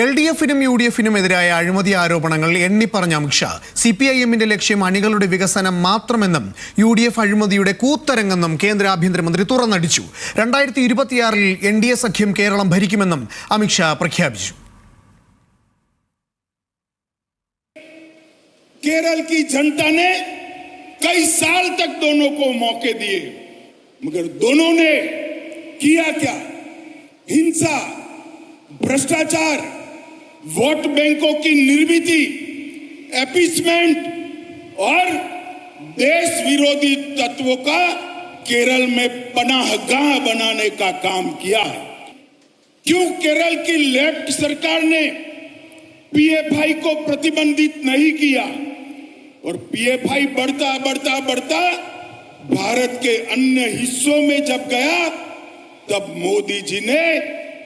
LDF-നും UDF-നുമെതിരായ അഴിമതി ആരോപണങ്ങൾ എണ്ണിപ്പറഞ്ഞ അമിത്ഷാ CPIM-ന്റെ ലക്ഷ്യം അണികളുടെ വികസനം മാത്രമെന്നും UDF അഴിമതിയുടെ കൂത്തരങ്ങെന്നും കേന്ദ്ര ആഭ്യന്തരമന്ത്രി തുറന്നടിച്ചു. 2026-ൽ NDA സഖ്യം കേരളം ഭരിക്കുമെന്നും അമിത്ഷാ പ്രഖ്യാപിച്ചു. केरल की जनता ने कई साल तक दोनों को मौके दिए, मगर दोनों ने किया क्या? हिंसा, भ्रष्टाचार, वोट बैंकों की निर्मिति, एपीसमेंट और देश विरोधी तत्वों का केरल में पनाहगाह बनाने का काम किया है. क्यों केरल की लेफ्ट सरकार ने PFI को प्रतिबंधित नहीं किया और PFI बढ़ता बढ़ता बढ़ता भारत के अन्य हिस्सों में जब गया तब मोदी जी ने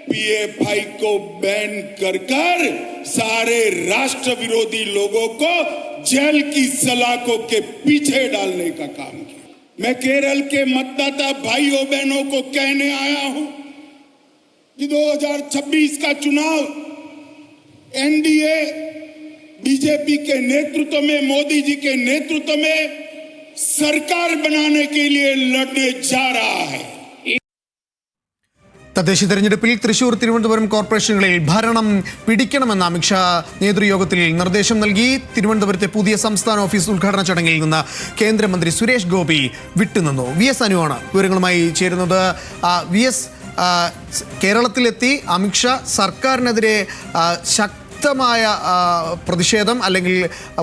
PFI को बैन कर सारे राष्ट्र विरोधी लोगों को जेल की सलाखों के पीछे डालने का काम किया. मैं केरल के मतदाता भाइयों बहनों को कहने आया हूं कि 2026 का चुनाव NDA बीजेपी के नेतृत्व में, मोदी जी के नेतृत्व में सरकार बनाने के लिए लड़ने जा रहा है. തദ്ദേശ തെരഞ്ഞെടുപ്പിൽ തൃശൂർ, തിരുവനന്തപുരം കോർപ്പറേഷനുകളിൽ ഭരണം പിടിക്കണമെന്ന് അമിത്ഷാ നേതൃയോഗത്തിൽ നിർദ്ദേശം നൽകി. തിരുവനന്തപുരത്തെ പുതിയ സംസ്ഥാന ഓഫീസ് ഉദ്ഘാടന ചടങ്ങിൽ നിന്ന് കേന്ദ്രമന്ത്രി സുരേഷ് ഗോപി വിട്ടുനിന്നു. VS അനുവാണ് വിവരങ്ങളുമായി ചേരുന്നത്. VS, കേരളത്തിലെത്തി അമിത്ഷാ സർക്കാരിനെതിരെ ശക്തമായ പ്രതിഷേധം അല്ലെങ്കിൽ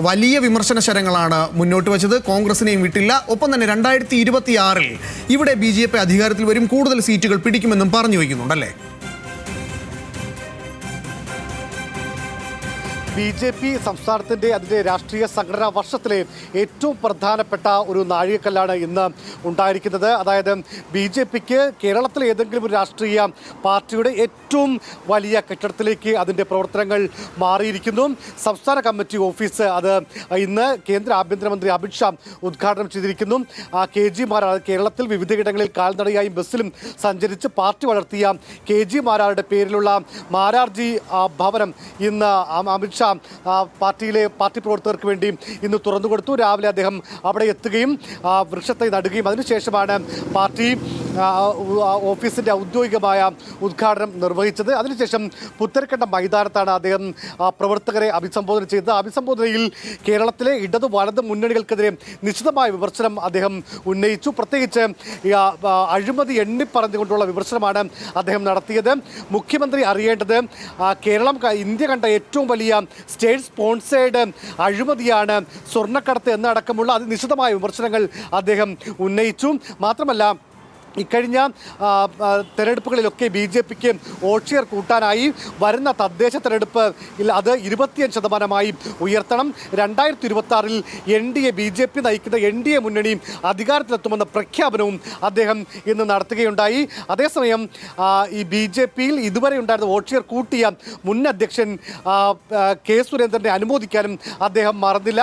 വലിയ വിമർശന ശരങ്ങളാണ് മുന്നോട്ട് വെച്ചത്. കോൺഗ്രസിനെയും വിട്ടില്ല. ഒപ്പം തന്നെ 2026-ൽ ഇവിടെ BJP അധികാരത്തിൽ വരും, കൂടുതൽ സീറ്റുകൾ പിടിക്കുമെന്നും പറഞ്ഞു വയ്ക്കുന്നുണ്ടല്ലേ? BJP സംസ്ഥാനത്തിൻ്റെ അതിൻ്റെ രാഷ്ട്രീയ സംഘടനാ വർഷത്തിലെ ഏറ്റവും പ്രധാനപ്പെട്ട ഒരു നാഴികക്കല്ലാണ് ഇന്ന് ഉണ്ടായിരിക്കുന്നത്. അതായത് BJPക്ക് കേരളത്തിലെ ഏതെങ്കിലും ഒരു രാഷ്ട്രീയ പാർട്ടിയുടെ ഏറ്റവും വലിയ കെട്ടിടത്തിലേക്ക് അതിൻ്റെ പ്രവർത്തനങ്ങൾ മാറിയിരിക്കുന്നു. സംസ്ഥാന കമ്മിറ്റി ഓഫീസ് അത് ഇന്ന് കേന്ദ്ര ആഭ്യന്തരമന്ത്രി അമിത്ഷാ ഉദ്ഘാടനം ചെയ്തിരിക്കുന്നു. KG മാരാർ, കേരളത്തിൽ വിവിധയിടങ്ങളിൽ കാൽനടയായും ബസ്സിലും സഞ്ചരിച്ച് പാർട്ടി വളർത്തിയ KG മാരാരുടെ പേരിലുള്ള മാരാർജി ഭവനം ഇന്ന് അമിത്ഷാ പാർട്ടി പ്രവർത്തകർക്ക് വേണ്ടി ഇന്ന് തുറന്നു കൊടുത്തു. രാവിലെ അദ്ദേഹം അവിടെ എത്തുകയും വൃക്ഷത്തെ നടുകയും അതിനുശേഷമാണ് പാർട്ടി ഓഫീസിൻ്റെ ഔദ്യോഗികമായ ഉദ്ഘാടനം നിർവഹിച്ചത്. അതിനുശേഷം പുത്തരിക്കണ്ട മൈതാനത്താണ് അദ്ദേഹം പ്രവർത്തകരെ അഭിസംബോധന ചെയ്തത്. അഭിസംബോധനയിൽ കേരളത്തിലെ ഇടതു വലത് മുന്നണികൾക്കെതിരെ നിശ്ചിതമായ വിമർശനം അദ്ദേഹം ഉന്നയിച്ചു. പ്രത്യേകിച്ച് അഴിമതി എണ്ണിപ്പറഞ്ഞുകൊണ്ടുള്ള വിമർശനമാണ് അദ്ദേഹം നടത്തിയത്. മുഖ്യമന്ത്രി അറിയേണ്ടത് കേരളം ഇന്ത്യ കണ്ട ഏറ്റവും വലിയ സ്റ്റേറ്റ് സ്പോൺസേഡ് അഴിമതിയാണ് സ്വർണ്ണക്കടത്ത് എന്നടക്കമുള്ള അതിനിശ്ചിതമായ വിമർശനങ്ങൾ അദ്ദേഹം ഉന്നയിച്ചു. മാത്രമല്ല, ഇക്കഴിഞ്ഞ തെരഞ്ഞെടുപ്പുകളിലൊക്കെ BJPക്ക് വോട്ട് ഷെയർ കൂട്ടാനായി വരുന്ന തദ്ദേശ തെരഞ്ഞെടുപ്പ് അത് 25% ഉയർത്തണം. 2026-ൽ NDA BJP നയിക്കുന്ന NDA മുന്നണി അധികാരത്തിലെത്തുമെന്ന പ്രഖ്യാപനവും അദ്ദേഹം ഇന്ന് നടത്തുകയുണ്ടായി. അതേസമയം ഈ BJPയിൽ ഇതുവരെ ഉണ്ടായിരുന്ന വോട്ട് ഷെയർ കൂട്ടിയ മുൻ അധ്യക്ഷൻ K. സുരേന്ദ്രനെ അനുമോദിക്കാനും അദ്ദേഹം മറന്നില്ല.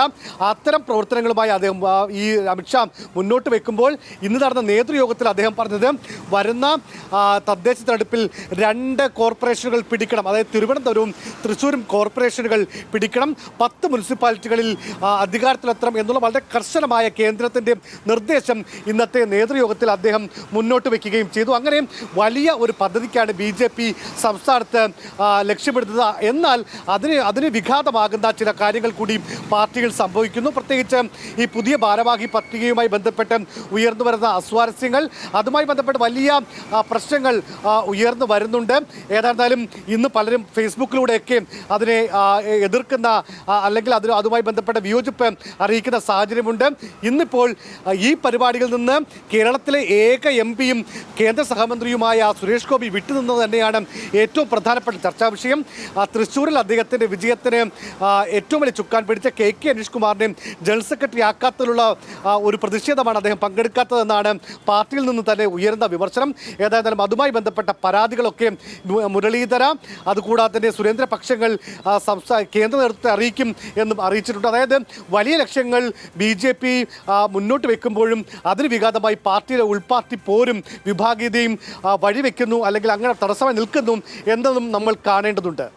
അത്തരം പ്രവർത്തനങ്ങളുമായി അദ്ദേഹം ഈ അമിത്ഷാ മുന്നോട്ട് വെക്കുമ്പോൾ ഇന്ന് നടന്ന നേതൃയോഗത്തിൽ അദ്ദേഹം വരുന്ന തദ്ദേശ തെരഞ്ഞെടുപ്പിൽ 2 കോർപ്പറേഷനുകൾ പിടിക്കണം. അതായത് തിരുവനന്തപുരവും തൃശ്ശൂരും കോർപ്പറേഷനുകൾ പിടിക്കണം. 10 മുനിസിപ്പാലിറ്റികളിൽ അധികാരത്തിലെത്തണം എന്നുള്ള വളരെ കർശനമായ കേന്ദ്രത്തിൻ്റെ നിർദ്ദേശം ഇന്നത്തെ നേതൃയോഗത്തിൽ അദ്ദേഹം മുന്നോട്ട് വയ്ക്കുകയും ചെയ്തു. അങ്ങനെ വലിയ ഒരു പദ്ധതിക്കാണ് BJP സംസ്ഥാനത്ത് ലക്ഷ്യമിടുന്നത്. എന്നാൽ അതിന് വിഘാതമാകുന്ന ചില കാര്യങ്ങൾ കൂടി പാർട്ടികൾ സംഭവിക്കുന്നു. പ്രത്യേകിച്ച് ഈ പുതിയ ഭാരവാഹി പട്ടികയുമായി ബന്ധപ്പെട്ട് ഉയർന്നു വരുന്ന അസ്വാരസ്യങ്ങൾ, അതുമായി ബന്ധപ്പെട്ട് വലിയ പ്രശ്നങ്ങൾ ഉയർന്നു വരുന്നുണ്ട്. ഏതായിരുന്നാലും ഇന്ന് പലരും ഫേസ്ബുക്കിലൂടെയൊക്കെ അതിനെ എതിർക്കുന്ന അല്ലെങ്കിൽ അതുമായി ബന്ധപ്പെട്ട വിയോജിപ്പ് അറിയിക്കുന്ന സാഹചര്യമുണ്ട്. ഇന്നിപ്പോൾ ഈ പരിപാടികളിൽ നിന്ന് കേരളത്തിലെ ഏക MP-യും കേന്ദ്ര സഹമന്ത്രിയുമായ സുരേഷ് ഗോപി വിട്ടുനിന്നത് തന്നെയാണ് ഏറ്റവും പ്രധാനപ്പെട്ട ചർച്ചാ വിഷയം. തൃശ്ശൂരിൽ അദ്ദേഹത്തിൻ്റെ വിജയത്തിന് ഏറ്റവും വലിയ ചുക്കാൻ പിടിച്ച KK അനീഷ് കുമാറിനെ ജനറൽ സെക്രട്ടറി ആക്കാത്തതിലുള്ള ഒരു പ്രതിഷേധമാണ് അദ്ദേഹം പങ്കെടുക്കാത്തതെന്നാണ് പാർട്ടിയിൽ നിന്ന് തന്നെ ഉയർന്ന വിമർശനം. ഏതായാലും അതുമായി ബന്ധപ്പെട്ട പരാതികളൊക്കെ മുരളീധര അതുകൂടാതെ തന്നെ സുരേന്ദ്ര പക്ഷങ്ങൾ കേന്ദ്ര നേതൃത്വത്തെ അറിയിക്കും എന്നും അറിയിച്ചിട്ടുണ്ട്. അതായത് വലിയ ലക്ഷ്യങ്ങൾ BJP മുന്നോട്ട് വെക്കുമ്പോഴും അതിന് വിഘാതമായി പാർട്ടിയിലെ ഉൾപാർട്ടി പോരും വിഭാഗീയതയും വഴിവെക്കുന്നു അല്ലെങ്കിൽ അങ്ങനെ തടസ്സമായി നിൽക്കുന്നു എന്നതും നമ്മൾ കാണേണ്ടതുണ്ട്.